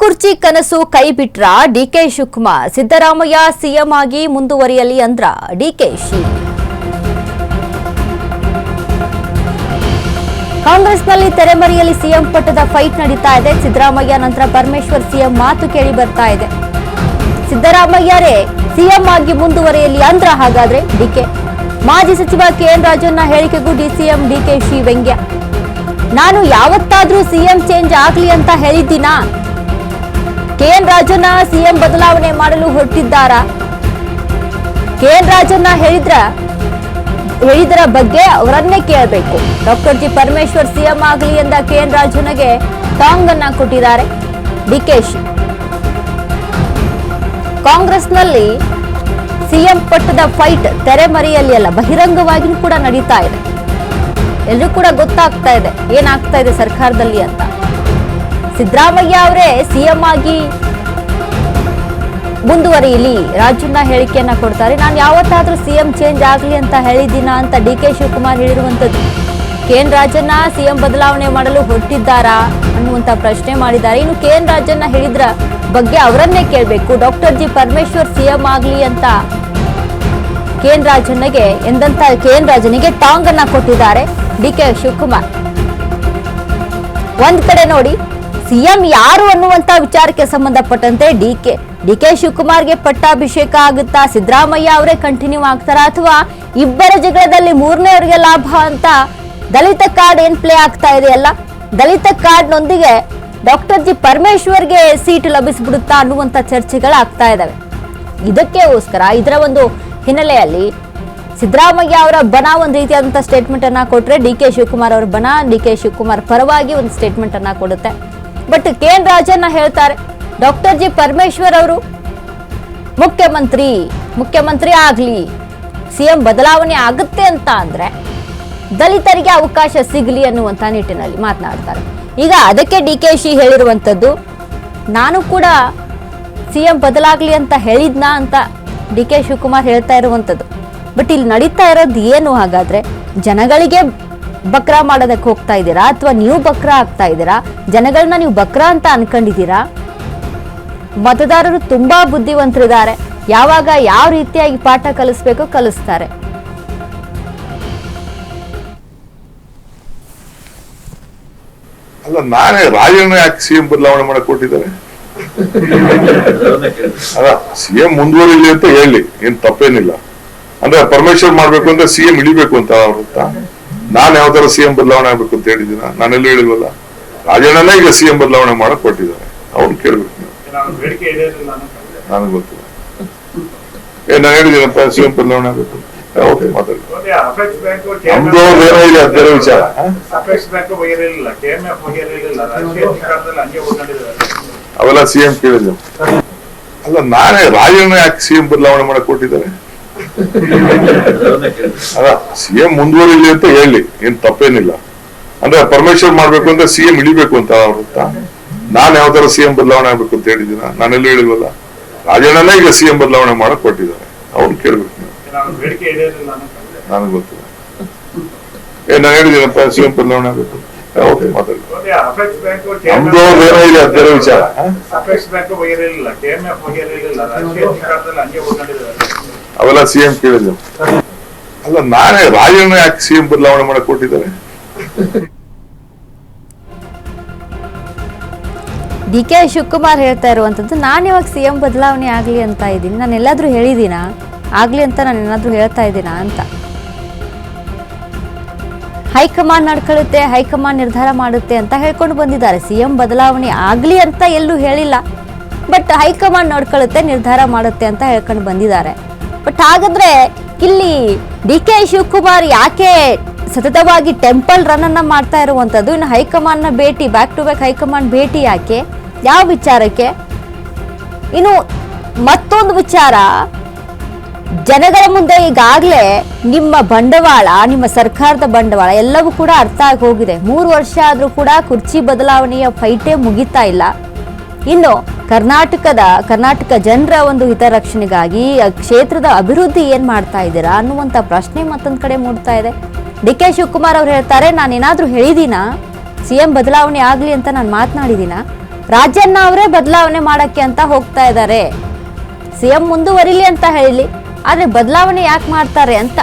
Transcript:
ಕಲ್ಕುರ್ಚಿ ಕನಸು ಕೈ ಬಿಟ್ರ ಡಿಕೆ ಶಿವಕುಮಾರ್. ಸಿದ್ದರಾಮಯ್ಯ ಸಿಎಂ ಆಗಿ ಮುಂದುವರಿಯಲಿ ಅಂದ್ರ ಡಿಕೆಶಿ. ಕಾಂಗ್ರೆಸ್ನಲ್ಲಿ ತೆರೆಮರೆಯಲ್ಲಿ ಸಿಎಂ ಪಟ್ಟದ ಫೈಟ್ ನಡೀತಾ ಇದೆ. ಸಿದ್ದರಾಮಯ್ಯ ನಂತರ ಪರಮೇಶ್ವರ್ ಸಿಎಂ ಮಾತು ಕೇಳಿ ಬರ್ತಾ ಇದೆ. ಸಿದ್ದರಾಮಯ್ಯರೇ ಸಿಎಂ ಆಗಿ ಮುಂದುವರಿಯಲಿ ಅಂದ್ರ ಹಾಗಾದ್ರೆ ಡಿಕೆ. ಮಾಜಿ ಸಚಿವ ಕೆಎನ್ ರಾಜಣ್ಣ ಹೇಳಿಕೆಗೂ ಡಿಸಿಎಂ ಡಿಕೆಶಿ ವ್ಯಂಗ್ಯ. ನಾನು ಯಾವತ್ತಾದ್ರೂ ಸಿಎಂ ಚೇಂಜ್ ಆಗ್ಲಿ ಅಂತ ಹೇಳಿದ್ದೀನಾ? ಕೆಎನ್ ರಾಜಣ್ಣ ಸಿಎಂ ಬದಲಾವಣೆ ಮಾಡಲು ಹೊರಟಿದ್ದಾರಾ? ಕೆಎನ್ ರಾಜಣ್ಣ ಹೇಳಿದರ ಬಗ್ಗೆ ಅವರನ್ನೇ ಕೇಳಬೇಕು. ಡಾಕ್ಟರ್ ಜಿ ಪರಮೇಶ್ವರ್ ಸಿಎಂ ಆಗಲಿ ಎಂದ ಕೆಎನ್ ರಾಜಣ್ಣಗೆ ಟಾಂಗ್ ಅನ್ನ ಕೊಟ್ಟಿದ್ದಾರೆ ಡಿಕೆಶಿ. ಕಾಂಗ್ರೆಸ್ನಲ್ಲಿ ಸಿಎಂ ಪಟ್ಟದ ಫೈಟ್ ತೆರೆಮರೆಯಲ್ಲಿ ಅಲ್ಲ, ಬಹಿರಂಗವಾಗಿಯೂ ಕೂಡ ನಡೀತಾ ಇದೆ. ಎಲ್ಲರೂ ಕೂಡ ಗೊತ್ತಾಗ್ತಾ ಇದೆ ಏನಾಗ್ತಾ ಇದೆ ಸರ್ಕಾರದಲ್ಲಿ ಅಂತ. ಸಿದ್ದರಾಮಯ್ಯ ಅವರೇ ಸಿಎಂ ಆಗಿ ಮುಂದುವರಿಯಲಿ ರಾಜಣ್ಣ ಹೇಳಿಕೆಯನ್ನ ಕೊಡ್ತಾರೆ. ನಾನು ಯಾವತ್ತಾದ್ರೂ ಸಿಎಂ ಚೇಂಜ್ ಆಗ್ಲಿ ಅಂತ ಹೇಳಿದ್ದೀನ ಅಂತ ಡಿಕೆ ಶಿವಕುಮಾರ್ ಹೇಳಿರುವಂತದ್ದು. ಕೆಎನ್ ರಾಜಣ್ಣ ಸಿಎಂ ಬದಲಾವಣೆ ಮಾಡಲು ಹೊರಟಿದ್ದಾರಾ ಅನ್ನುವಂತ ಪ್ರಶ್ನೆ ಮಾಡಿದ್ದಾರೆ. ಇನ್ನು ಕೆಎನ್ ರಾಜಣ್ಣ ಹೇಳಿದ್ರ ಬಗ್ಗೆ ಅವರನ್ನೇ ಕೇಳಬೇಕು. ಡಾಕ್ಟರ್ ಜಿ ಪರಮೇಶ್ವರ್ ಸಿಎಂ ಆಗ್ಲಿ ಅಂತ ಕೆಎನ್ ರಾಜನಿಗೆ ಟಾಂಗ್ ಅನ್ನ ಕೊಟ್ಟಿದ್ದಾರೆ ಡಿಕೆ ಶಿವಕುಮಾರ್. ಒಂದ್ ಕಡೆ ನೋಡಿ, ಸಿಎಂ ಯಾರು ಅನ್ನುವಂತ ವಿಚಾರಕ್ಕೆ ಸಂಬಂಧಪಟ್ಟಂತೆ ಡಿಕೆ ಶಿವಕುಮಾರ್ಗೆ ಪಟ್ಟಾಭಿಷೇಕ ಆಗುತ್ತಾ? ಸಿದ್ದರಾಮಯ್ಯ ಅವರೇ ಕಂಟಿನ್ಯೂ ಆಗ್ತಾರಾ ಅಥವಾ ಇಬ್ಬರ ಜಗಳದಲ್ಲಿ ಮೂರನೇವರಿಗೆ ಲಾಭ ಅಂತ ದಲಿತ ಕಾರ್ಡ್ ಏನ್ ಪ್ಲೇ ಆಗ್ತಾ ಇದೆಯಲ್ಲ, ದಲಿತ ಕಾರ್ಡ್ ನೊಂದಿಗೆ ಡಾಕ್ಟರ್ ಜಿ ಪರಮೇಶ್ವರ್ಗೆ ಸೀಟ್ ಲಭಿಸ್ಬಿಡುತ್ತಾ ಅನ್ನುವಂತ ಚರ್ಚೆಗಳಾಗ್ತಾ ಇದಾವೆ. ಇದಕ್ಕೋಸ್ಕರ ಇದರ ಒಂದು ಹಿನ್ನೆಲೆಯಲ್ಲಿ ಸಿದ್ದರಾಮಯ್ಯ ಅವರ ಬಣ ಒಂದು ರೀತಿಯಾದಂತಹ ಸ್ಟೇಟ್ಮೆಂಟ್ ಅನ್ನ ಕೊಟ್ರೆ, ಡಿಕೆ ಶಿವಕುಮಾರ್ ಅವರ ಬಣ ಡಿಕೆ ಶಿವಕುಮಾರ್ ಪರವಾಗಿ ಒಂದು ಸ್ಟೇಟ್ಮೆಂಟ್ ಅನ್ನ ಕೊಡುತ್ತೆ. ಬಟ್ ಕೆಎನ್ ರಾಜಣ್ಣ ಹೇಳ್ತಾರೆ, ಡಾಕ್ಟರ್ ಜಿ ಪರಮೇಶ್ವರ್ ಅವರು ಮುಖ್ಯಮಂತ್ರಿ ಆಗ್ಲಿ, ಸಿಎಂ ಬದಲಾವಣೆ ಆಗುತ್ತೆ ಅಂತ ಅಂದ್ರೆ ದಲಿತರಿಗೆ ಅವಕಾಶ ಸಿಗಲಿ ಅನ್ನುವಂತ ನಿಟ್ಟಿನಲ್ಲಿ ಮಾತನಾಡ್ತಾರೆ. ಈಗ ಅದಕ್ಕೆ ಡಿಕೆಶಿ ಹೇಳಿರುವಂತದ್ದು, ನಾನು ಕೂಡ ಸಿಎಂ ಬದಲಾಗ್ಲಿ ಅಂತ ಹೇಳಿದ್ನಾ ಅಂತ ಡಿಕೆ ಶಿವಕುಮಾರ್ ಹೇಳ್ತಾ ಇರುವಂತದ್ದು. ಬಟ್ ಇಲ್ಲಿ ನಡೀತಾ ಇರೋದು ಏನು ಹಾಗಾದ್ರೆ? ಜನಗಳಿಗೆ ಬಕ್ರಾ ಮಾಡೋದಕ್ಕೆ ಹೋಗ್ತಾ ಇದ್ದೀರಾ ಅಥವಾ ನೀವು ಬಕ್ರಾ ಆಗ್ತಾ ಇದ್ದೀರಾ? ಜನಗಳನ್ನ ನೀವು ಬಕ್ರಾ ಅಂತ ಅನ್ಕೊಂಡಿದ್ದೀರಾ? ಮತದಾರರು ತುಂಬಾ ಬುದ್ಧಿವಂತರಿದ್ದಾರೆ. ಯಾವಾಗ ಯಾವ ರೀತಿಯಾಗಿ ಪಾಠ ಕಲಿಸ್ಬೇಕೋ ಕಲಿಸ್ತಾರೆ. ಅಲ್ಲ, ನಾನೇ ರಾಜಣ್ಣ ಯಾಕೆ ಸಿಎಂ ಬದಲಾವಣೆ ಮಾಡಕ್ ಕೊಟ್ಟಿದ್ದಾರೆ? ಅಲ್ಲ, ಸಿಎಂ ಮುಂದುವರಿಲಿ ಅಂತ ಹೇಳಿ ಏನ್ ತಪ್ಪೇನಿಲ್ಲ. ಅಂದ್ರೆ ಪರಮೇಶ್ವರ್ ಮಾಡ್ಬೇಕು ಅಂದ್ರೆ ಸಿಎಂ ಇಳಿಬೇಕು ಅಂತ ಅವ್ರಂತ. ನಾನ್ ಯಾವ ತರ ಸಿಎಂ ಬದಲಾವಣೆ ಆಗ್ಬೇಕು ಅಂತ ಹೇಳಿದಿನ? ನಾನೆಲ್ಲೂ ಹೇಳಿಲ್ವಲ್ಲ. ರಾಜಣ್ಣನೇ ಈಗ ಸಿಎಂ ಬದಲಾವಣೆ ಮಾಡಕ್ ಕೊಟ್ಟಿದ್ದಾರೆ. ಅವ್ರು ಕೇಳ್ಬೇಕು. ನನಗೆ ಗೊತ್ತಿಲ್ಲ. ನಾನು ಹೇಳಿದ್ದೀನಪ್ಪ ಸಿಎಂ ಬದಲಾವಣೆ ಆಗ್ಬೇಕು. ಬೇರೆ ವಿಚಾರ. ಅವೆಲ್ಲ ಸಿಎಂ ಕೇಳಿದ್ರು. ಅಲ್ಲ, ನಾನೇ ರಾಜಣ್ಣ ಯಾಕೆ ಸಿಎಂ ಬದಲಾವಣೆ ಮಾಡಕ್ ಕೊಟ್ಟಿದ್ದಾರೆ? ಅಲ್ಲ, ಸಿಎಂ ಮುಂದುವರಿಲಿ ಅಂತ ಹೇಳಿ ಏನ್ ತಪ್ಪೇನಿಲ್ಲ. ಅಂದ್ರೆ ಪರಮೇಶ್ವರ್ ಮಾಡ್ಬೇಕು ಅಂದ್ರೆ ಸಿಎಂ ಇಳಿಬೇಕು ಅಂತ ಅವ್ರಂತ. ನಾನ್ ಯಾವ ತರ ಸಿಎಂ ಬದಲಾವಣೆ ಆಗ್ಬೇಕು ಅಂತ ಹೇಳಿದಿನ? ನಾನೆಲ್ಲೂ ಹೇಳಿಲ್ವಲ್ಲ. ರಾಜಣ್ಣನೇ ಈಗ ಸಿಎಂ ಬದಲಾವಣೆ ಮಾಡಕ್ ಕೊಟ್ಟಿದ್ದಾರೆ. ಅವ್ರು ಕೇಳ್ಬೇಕು. ನನಗೆ ಗೊತ್ತಿಲ್ಲ. ನಾನು ಹೇಳಿದ್ದೀನಪ್ಪ ಸಿಎಂ ಬದಲಾವಣೆ ಆಗ್ಬೇಕು. ಬೇರೆ ವಿಚಾರ. ಅವೆಲ್ಲ ಸಿಎಂ ಕೇಳಿದ್ರು. ಅಲ್ಲ, ನಾನೇ ರಾಜಣ್ಣ ಯಾಕೆ ಸಿಎಂ ಬದಲಾವಣೆ ಮಾಡಕ್ ಕೊಟ್ಟಿದ್ದಾರೆ? ಡಿಕೆ ಶಿವಕುಮಾರ್ ಹೇಳ್ತಾ ಇರುವಂತದ್ದು, ನಾನು ಯಾವಾಗ ಸಿಎಂ ಬದಲಾವಣೆ ಆಗ್ಲಿ ಅಂತ ಇದ್ದೀನಿ? ನಾನು ಎಲ್ಲಾದ್ರೂ ಹೇಳಿದೀನಾ ಆಗ್ಲಿ ಅಂತ? ನಾನು ಏನಾದ್ರೂ ಹೇಳ್ತಾ ಇದ್ದೀನಾ ಅಂತ? ಹೈಕಮಾಂಡ್ ನಡ್ಕೊಳ್ಳುತ್ತೆ, ಹೈಕಮಾಂಡ್ ನಿರ್ಧಾರ ಮಾಡುತ್ತೆ ಅಂತ ಹೇಳ್ಕೊಂಡು ಬಂದಿದ್ದಾರೆ. ಸಿಎಂ ಬದಲಾವಣೆ ಆಗ್ಲಿ ಅಂತ ಎಲ್ಲೂ ಹೇಳಿಲ್ಲ. ಬಟ್ ಹೈಕಮಾಂಡ್ ನೋಡ್ಕೊಳ್ಳುತ್ತೆ, ನಿರ್ಧಾರ ಮಾಡುತ್ತೆ ಅಂತ ಹೇಳ್ಕೊಂಡು ಬಂದಿದ್ದಾರೆ. ಬಟ್ ಹಾಗಾದ್ರೆ ಇಲ್ಲಿ ಡಿಕೆ ಶಿವಕುಮಾರ್ ಯಾಕೆ ಸತತವಾಗಿ ಟೆಂಪಲ್ ರನ್ ಅನ್ನ ಮಾಡ್ತಾ ಇರುವಂತದ್ದು? ಇನ್ನು ಹೈಕಮಾಂಡ್ ನ ಭೇಟಿ, ಬ್ಯಾಕ್ ಟು ಬ್ಯಾಕ್ ಹೈಕಮಾಂಡ್ ಭೇಟಿ ಯಾಕೆ? ಯಾವ ವಿಚಾರಕ್ಕೆ? ಇನ್ನು ಮತ್ತೊಂದು ವಿಚಾರ, ಜನಗಳ ಮುಂದೆ ಈಗಾಗಲೇ ನಿಮ್ಮ ಬಂಡವಾಳ, ನಿಮ್ಮ ಸರ್ಕಾರದ ಬಂಡವಾಳ ಎಲ್ಲವೂ ಕೂಡ ಅರ್ಥ ಆಗಿ ಹೋಗಿದೆ. 3 ವರ್ಷ ಆದ್ರೂ ಕೂಡ ಕುರ್ಚಿ ಬದಲಾವಣೆಯ ಫೈಟೇ ಮುಗಿತಾ ಇಲ್ಲ. ಇನ್ನು ಕರ್ನಾಟಕ ಜನರ ಒಂದು ಹಿತರಕ್ಷಣೆಗಾಗಿ ಕ್ಷೇತ್ರದ ಅಭಿವೃದ್ಧಿ ಏನ್ ಮಾಡ್ತಾ ಇದ್ದೀರಾ ಅನ್ನುವಂತ ಪ್ರಶ್ನೆ ಮತ್ತೊಂದ್ ಕಡೆ ಮೂಡ್ತಾ ಇದೆ. ಡಿಕೆ ಶಿವಕುಮಾರ್ ಅವರು ಹೇಳ್ತಾರೆ, ನಾನೇನಾದ್ರೂ ಹೇಳಿದೀನಾ ಸಿಎಂ ಬದಲಾವಣೆ ಆಗ್ಲಿ ಅಂತ ನಾನು ಮಾತನಾಡಿದೀನಾ? ರಾಜಣ್ಣ ಅವರೇ ಬದಲಾವಣೆ ಮಾಡಕ್ಕೆ ಅಂತ ಹೋಗ್ತಾ ಇದ್ದಾರೆ. ಸಿಎಂ ಮುಂದುವರಿಲಿ ಅಂತ ಹೇಳಿ, ಆದ್ರೆ ಬದಲಾವಣೆ ಯಾಕೆ ಮಾಡ್ತಾರೆ ಅಂತ